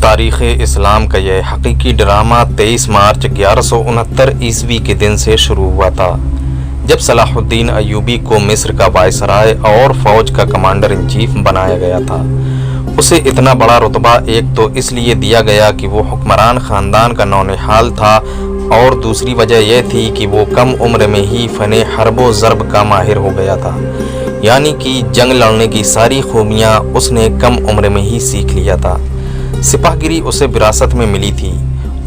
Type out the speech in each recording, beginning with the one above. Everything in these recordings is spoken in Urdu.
تاریخ اسلام کا یہ حقیقی ڈرامہ 23 مارچ 1169 عیسوی کے دن سے شروع ہوا تھا، جب صلاح الدین ایوبی کو مصر کا وائسرائے اور فوج کا کمانڈر ان چیف بنایا گیا تھا۔ اسے اتنا بڑا رتبہ ایک تو اس لیے دیا گیا کہ وہ حکمران خاندان کا نونہال تھا، اور دوسری وجہ یہ تھی کہ وہ کم عمر میں ہی فن حرب و ضرب کا ماہر ہو گیا تھا، یعنی کہ جنگ لڑنے کی ساری خوبیاں اس نے کم عمر میں ہی سیکھ لیا تھا۔ سپاہ گیری اسے وراثت میں ملی تھی۔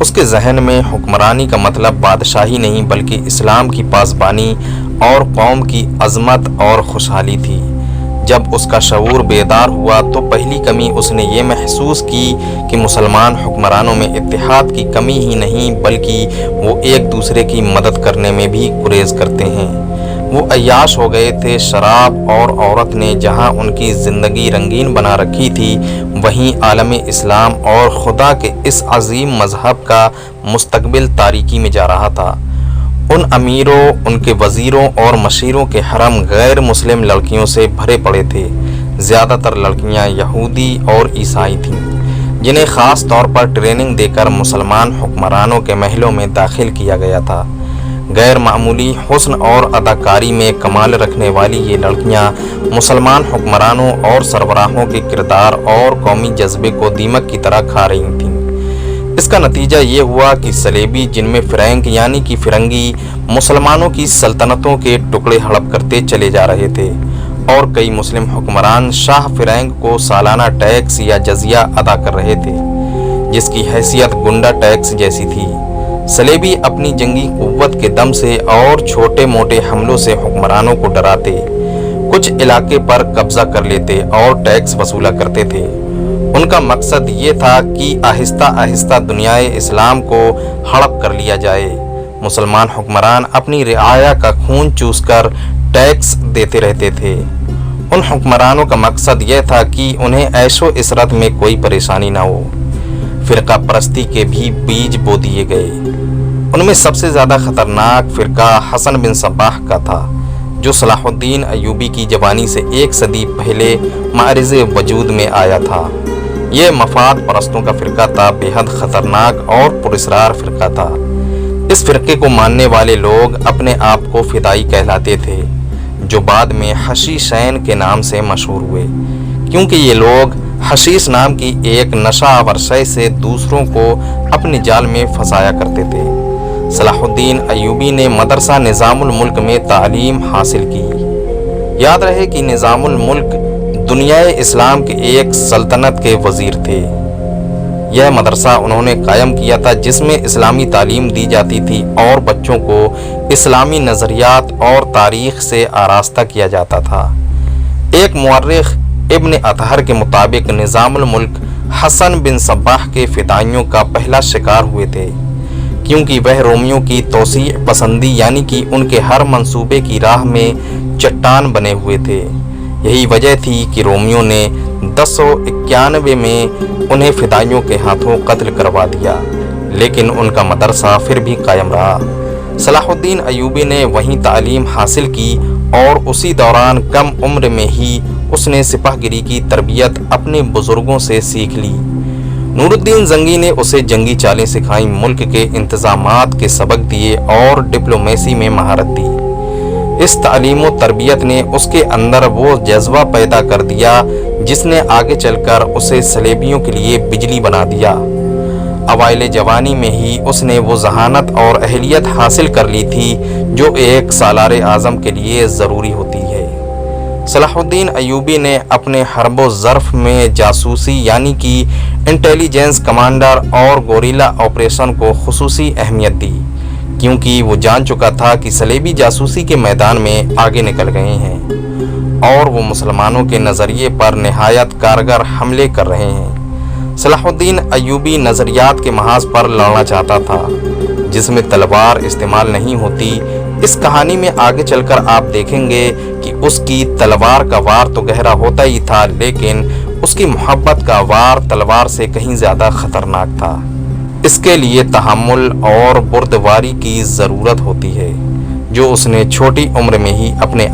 اس کے ذہن میں حکمرانی کا مطلب بادشاہی نہیں بلکہ اسلام کی پاسبانی اور قوم کی عظمت اور خوشحالی تھی۔ جب اس کا شعور بیدار ہوا تو پہلی کمی اس نے یہ محسوس کی کہ مسلمان حکمرانوں میں اتحاد کی کمی ہی نہیں بلکہ وہ ایک دوسرے کی مدد کرنے میں بھی گریز کرتے ہیں۔ وہ عیاش ہو گئے تھے۔ شراب اور عورت نے جہاں ان کی زندگی رنگین بنا رکھی تھی، وہیں عالم اسلام اور خدا کے اس عظیم مذہب کا مستقبل تاریکی میں جا رہا تھا۔ ان امیروں، ان کے وزیروں اور مشیروں کے حرم غیر مسلم لڑکیوں سے بھرے پڑے تھے۔ زیادہ تر لڑکیاں یہودی اور عیسائی تھیں، جنہیں خاص طور پر ٹریننگ دے کر مسلمان حکمرانوں کے محلوں میں داخل کیا گیا تھا۔ غیر معمولی حسن اور اداکاری میں کمال رکھنے والی یہ لڑکیاں مسلمان حکمرانوں اور سربراہوں کے کردار اور قومی جذبے کو دیمک کی طرح کھا رہی تھیں۔ اس کا نتیجہ یہ ہوا کہ صلیبی، جن میں فرینک یعنی کہ فرنگی، مسلمانوں کی سلطنتوں کے ٹکڑے ہڑپ کرتے چلے جا رہے تھے، اور کئی مسلم حکمران شاہ فرینک کو سالانہ ٹیکس یا جزیہ ادا کر رہے تھے، جس کی حیثیت گنڈا ٹیکس جیسی تھی۔ صلیبی اپنی جنگی قوت کے دم سے اور چھوٹے موٹے حملوں سے حکمرانوں کو ڈراتے، کچھ علاقے پر قبضہ کر لیتے اور ٹیکس وصولا کرتے تھے۔ ان کا مقصد یہ تھا کہ آہستہ آہستہ دنیائے اسلام کو ہڑپ کر لیا جائے۔ مسلمان حکمران اپنی رعایا کا خون چوس کر ٹیکس دیتے رہتے تھے۔ ان حکمرانوں کا مقصد یہ تھا کہ انہیں عیش و عشرت میں کوئی پریشانی نہ ہو۔ فرقہ پرستی کے بھی بیج بو دیے گئے۔ ان میں سب سے زیادہ خطرناک فرقہ حسن بن صباح کا تھا، جو صلاح الدین ایوبی کی جوانی سے 1 صدی پہلے معرض وجود میں آیا تھا۔ یہ مفاد پرستوں کا فرقہ تھا، بے حد خطرناک اور پراسرار فرقہ تھا۔ اس فرقے کو ماننے والے لوگ اپنے آپ کو فدائی کہلاتے تھے، جو بعد میں حشیشین کے نام سے مشہور ہوئے، کیونکہ یہ لوگ حشیش نام کی ایک نشہ آور شے سے دوسروں کو اپنے جال میں پھنسایا کرتے تھے۔ صلاح الدین ایوبی نے مدرسہ نظام الملک میں تعلیم حاصل کی۔ یاد رہے کہ نظام الملک دنیائے اسلام کے ایک سلطنت کے وزیر تھے۔ یہ مدرسہ انہوں نے قائم کیا تھا، جس میں اسلامی تعلیم دی جاتی تھی اور بچوں کو اسلامی نظریات اور تاریخ سے آراستہ کیا جاتا تھا۔ ایک مورخ ابن اطہر کے مطابق نظام الملک حسن بن صباح کے فدائیوں کا پہلا شکار ہوئے تھے، کیونکہ وہ رومیوں کی توسیع پسندی یعنی کہ ان کے ہر منصوبے کی راہ میں چٹان بنے ہوئے تھے۔ یہی وجہ تھی کہ رومیوں نے 1091 میں انہیں فدائیوں کے ہاتھوں قتل کروا دیا، لیکن ان کا مدرسہ پھر بھی قائم رہا۔ صلاح الدین ایوبی نے وہیں تعلیم حاصل کی، اور اسی دوران کم عمر میں ہی اس نے سپاہ گیری کی تربیت اپنے بزرگوں سے سیکھ لی۔ نور الدین زنگی نے اسے جنگی چالیں سکھائیں، ملک کے انتظامات کے سبق دیے اور ڈپلومیسی میں مہارت دی۔ اس تعلیم و تربیت نے اس کے اندر وہ جذبہ پیدا کر دیا جس نے آگے چل کر اسے صلیبیوں کے لیے بجلی بنا دیا۔ اوائل جوانی میں ہی اس نے وہ ذہانت اور اہلیت حاصل کر لی تھی جو ایک سالار اعظم کے لیے ضروری ہوتی ہے۔ صلاح الدین ایوبی نے اپنے حرب و ظرف میں جاسوسی یعنی کہ انٹیلیجنس کمانڈر اور گوریلا آپریشن کو خصوصی اہمیت دی، کیونکہ وہ جان چکا تھا کہ صلیبی جاسوسی کے میدان میں آگے نکل گئے ہیں اور وہ مسلمانوں کے نظریے پر نہایت کارگر حملے کر رہے ہیں۔ صلاح الدین ایوبی نظریات کے محاذ پر لڑنا چاہتا تھا، جس میں تلوار استعمال نہیں ہوتی۔ اس کہانی میں آگے چل کر آپ دیکھیں گے کہ اس کی تلوار کا وار تو گہرا ہوتا ہی تھا، لیکن اس کی محبت کا وار تلوار سے کہیں زیادہ خطرناک تھا۔ اس کے لیے تحمل اور بردباری کی ضرورت ہوتی ہے، جو اس نے چھوٹی عمر میں ہی اپنے